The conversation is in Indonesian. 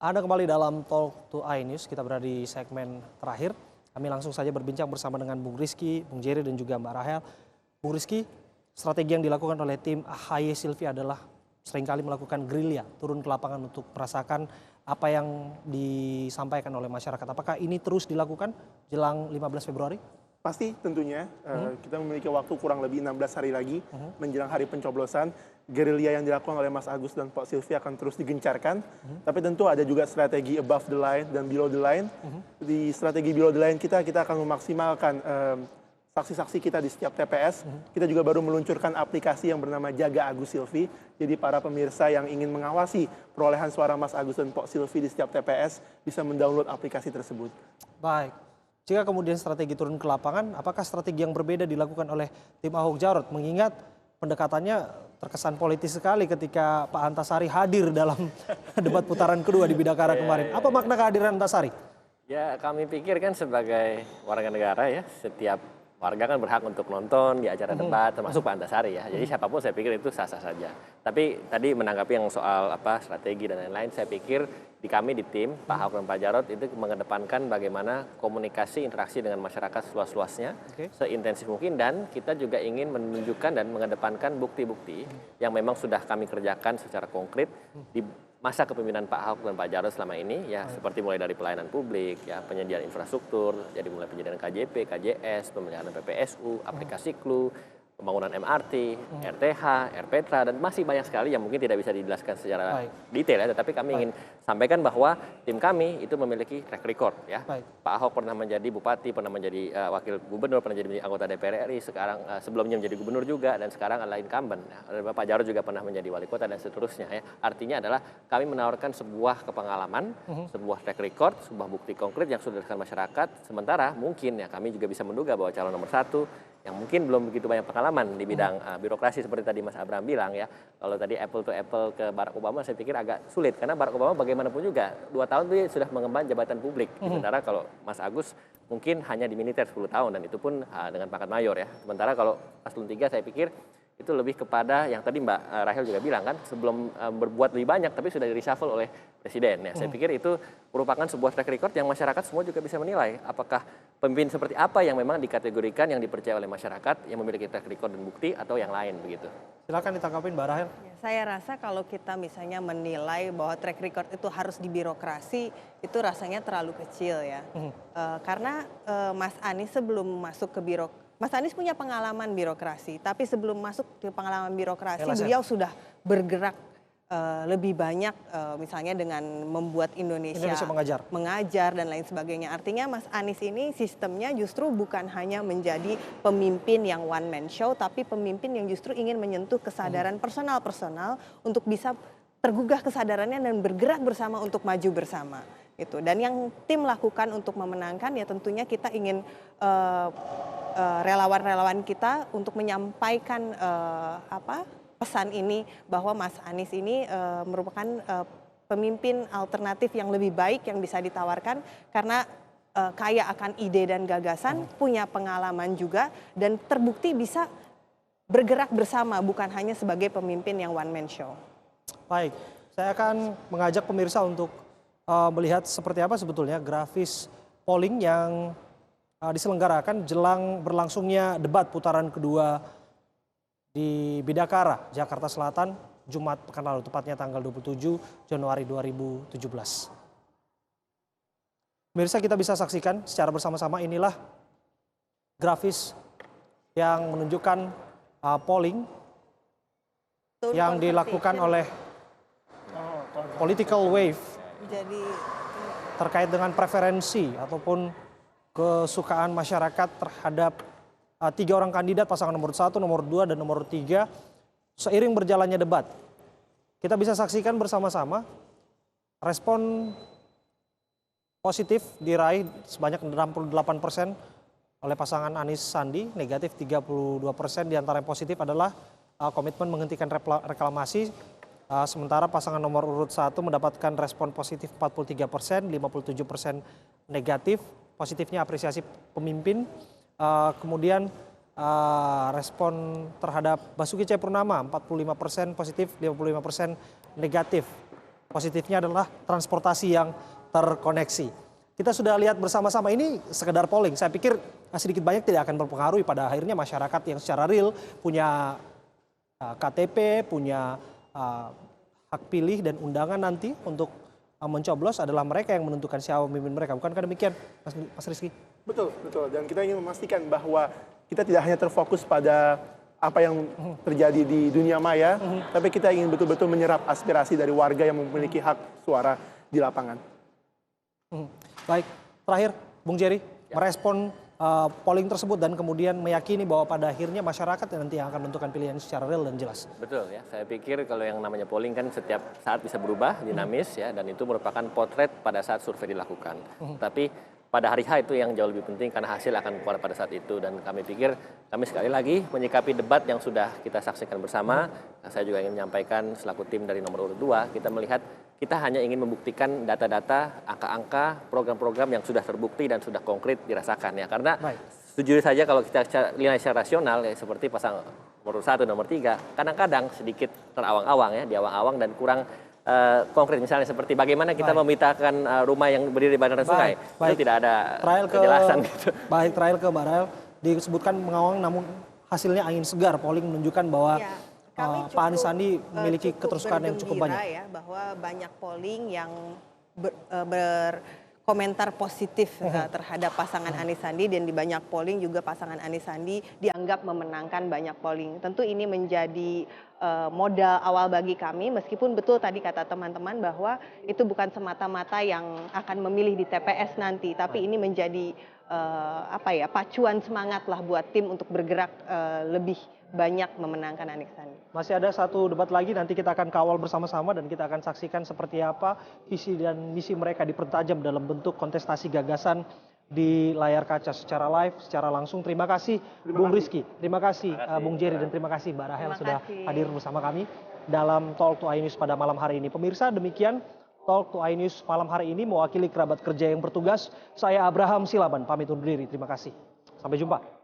Anda kembali dalam Talk to iNews, kita berada di segmen terakhir. Kami langsung saja berbincang bersama dengan Bung Rizky, Bung Jerry dan juga Mbak Rahel. Bung Rizky, strategi yang dilakukan oleh tim AHY Silvi adalah seringkali melakukan gerilya, turun ke lapangan untuk merasakan apa yang disampaikan oleh masyarakat. Apakah ini terus dilakukan jelang 15 Februari? Pasti tentunya kita memiliki waktu kurang lebih 16 hari lagi menjelang hari pencoblosan. Gerilya yang dilakukan oleh Mas Agus dan Pak Silvi akan terus digencarkan. Tapi tentu ada juga strategi above the line dan below the line. Di strategi below the line kita akan memaksimalkan saksi-saksi kita di setiap TPS. Kita juga baru meluncurkan aplikasi yang bernama Jaga Agus Silvi. Jadi para pemirsa yang ingin mengawasi perolehan suara Mas Agus dan Pak Silvi di setiap TPS bisa mendownload aplikasi tersebut. Baik. Jika kemudian strategi turun ke lapangan, apakah strategi yang berbeda dilakukan oleh tim Ahok Jarot? Mengingat pendekatannya terkesan politis sekali ketika Pak Antasari hadir dalam debat putaran kedua di Bidakara kemarin. Apa makna kehadiran Antasari? Ya, kami pikir kan sebagai warga negara ya, setiap warga kan berhak untuk nonton di acara debat, termasuk Pak Antasari ya. Jadi siapapun saya pikir itu sah-sah saja. Tapi tadi menanggapi yang soal strategi dan lain-lain, saya pikir kami di tim Pak Ahok dan Pak Jarot itu mengedepankan bagaimana komunikasi interaksi dengan masyarakat seluas-luasnya, seintensif mungkin, dan kita juga ingin menunjukkan dan mengedepankan bukti-bukti yang memang sudah kami kerjakan secara konkret di masa kepemimpinan Pak Ahok dan Pak Jarot selama ini, ya seperti mulai dari pelayanan publik, ya penyediaan infrastruktur, jadi mulai penyediaan KJP, KJS, pemeliharaan PPSU, aplikasi Clue, pembangunan MRT, RTH, RPTRA, dan masih banyak sekali yang mungkin tidak bisa dijelaskan secara detail ya, tetapi kami ingin sampaikan bahwa tim kami itu memiliki track record ya. Pak Ahok pernah menjadi bupati, pernah menjadi wakil gubernur, pernah jadi anggota DPR RI, sekarang sebelumnya menjadi gubernur juga, dan sekarang adalah incumbent. Pak Jarod juga pernah menjadi wali kota dan seterusnya ya. Artinya adalah kami menawarkan sebuah kepengalaman, sebuah track record, sebuah bukti konkret yang sudah dirasakan masyarakat. Sementara mungkin ya kami juga bisa menduga bahwa calon nomor 1 yang mungkin belum begitu banyak pengalaman di bidang birokrasi seperti tadi Mas Abraham bilang ya. Kalau tadi apple to apple ke Barack Obama, saya pikir agak sulit karena Barack Obama bagaimanapun juga 2 tahun dia sudah mengemban jabatan publik. Sementara kalau Mas Agus mungkin hanya di militer 10 tahun dan itu pun dengan pangkat mayor ya. Sementara kalau paslon 3 saya pikir itu lebih kepada yang tadi Mbak Rahel juga bilang kan, sebelum berbuat lebih banyak tapi sudah di reshuffle oleh presiden ya. Saya pikir itu merupakan sebuah track record yang masyarakat semua juga bisa menilai apakah pemimpin seperti apa yang memang dikategorikan yang dipercaya oleh masyarakat yang memiliki track record dan bukti atau yang lain begitu. Silakan ditangkapin Mbak Rahel. Ya, saya rasa kalau kita misalnya menilai bahwa track record itu harus di birokrasi, itu rasanya terlalu kecil ya. Karena Mas Anies sebelum masuk ke Mas Anies punya pengalaman birokrasi, tapi sebelum masuk ke pengalaman birokrasi, beliau sudah bergerak lebih banyak misalnya dengan membuat Indonesia mengajar dan lain sebagainya. Artinya Mas Anies ini sistemnya justru bukan hanya menjadi pemimpin yang one man show, tapi pemimpin yang justru ingin menyentuh kesadaran personal untuk bisa tergugah kesadarannya dan bergerak bersama untuk maju bersama. Itu. Dan yang tim lakukan untuk memenangkan ya tentunya kita ingin relawan-relawan kita untuk menyampaikan pesan ini bahwa Mas Anies ini merupakan pemimpin alternatif yang lebih baik yang bisa ditawarkan karena kaya akan ide dan gagasan, punya pengalaman juga dan terbukti bisa bergerak bersama bukan hanya sebagai pemimpin yang one man show. Baik, saya akan mengajak pemirsa untuk melihat seperti apa sebetulnya grafis polling yang diselenggarakan jelang berlangsungnya debat putaran kedua di Bidakara, Jakarta Selatan, Jumat pekan lalu, tepatnya tanggal 27 Januari 2017. Pemirsa, kita bisa saksikan secara bersama-sama, inilah grafis yang menunjukkan polling yang dilakukan oleh Political Wave terkait dengan preferensi ataupun kesukaan masyarakat terhadap 3 orang kandidat pasangan nomor 1, nomor 2, dan nomor 3 seiring berjalannya debat. Kita bisa saksikan bersama-sama respon positif diraih sebanyak 68% oleh pasangan Anies Sandi, negatif 32%, diantara yang positif adalah komitmen menghentikan reklamasi. Sementara pasangan nomor urut 1 mendapatkan respon positif 43%, 57% negatif. Positifnya apresiasi pemimpin, kemudian respon terhadap Basuki Cahayapurnama 45% positif, 55% negatif. Positifnya adalah transportasi yang terkoneksi. Kita sudah lihat bersama-sama ini sekedar polling. Saya pikir sedikit banyak tidak akan berpengaruh pada akhirnya masyarakat yang secara real punya KTP, punya hak pilih dan undangan nanti untuk mencoblos adalah mereka yang menentukan siapa pemimpin mereka. Bukankah demikian, Mas Rizky? Betul, betul. Dan kita ingin memastikan bahwa kita tidak hanya terfokus pada apa yang terjadi di dunia maya, tapi kita ingin betul-betul menyerap aspirasi dari warga yang memiliki hak suara di lapangan. Baik, terakhir Bung Jerry merespon polling tersebut dan kemudian meyakini bahwa pada akhirnya masyarakat yang nanti yang akan menentukan pilihan secara real dan jelas. Betul ya, saya pikir kalau yang namanya polling kan setiap saat bisa berubah, dinamis ya, dan itu merupakan potret pada saat survei dilakukan. Tapi pada hari H itu yang jauh lebih penting karena hasil akan keluar pada saat itu, dan kami pikir kami sekali lagi menyikapi debat yang sudah kita saksikan bersama. Saya juga ingin menyampaikan selaku tim dari nomor urut 2, kita melihat kita hanya ingin membuktikan data-data, angka-angka, program-program yang sudah terbukti dan sudah konkret dirasakan ya. Karena jujur saja kalau kita nilai secara rasional ya, seperti pasang nomor 1, nomor 3, kadang-kadang sedikit terawang-awang ya, diawang-awang dan kurang konkret. Misalnya seperti bagaimana kita memetakan rumah yang berdiri di bantaran sungai. Itu tidak ada kejelasan gitu. Baik, terakhir ke Mbak Rahel, disebutkan mengawang namun hasilnya angin segar. Polling menunjukkan bahwa Pak Anies Sandi memiliki keterusan yang cukup banyak. Ya, bahwa banyak polling yang berkomentar positif terhadap pasangan Anies Sandi, dan di banyak polling juga pasangan Anies Sandi dianggap memenangkan banyak polling. Tentu ini menjadi modal awal bagi kami, meskipun betul tadi kata teman-teman bahwa itu bukan semata-mata yang akan memilih di TPS nanti, tapi ini menjadi pacuan semangat lah buat tim untuk bergerak lebih banyak memenangkan Anies Sandi. Masih ada satu debat lagi, nanti kita akan kawal bersama-sama dan kita akan saksikan seperti apa visi dan misi mereka dipertajam dalam bentuk kontestasi gagasan di layar kaca secara live, secara langsung. Terima kasih Bung Rizky, terima kasih Bung Jerry, dan terima kasih Mbak Rahel sudah hadir bersama kami dalam Talk to iNews pada malam hari ini. Pemirsa, demikian Talk to iNews malam hari ini mewakili kerabat kerja yang bertugas. Saya Abraham Silaban, pamit undur diri. Terima kasih. Sampai jumpa.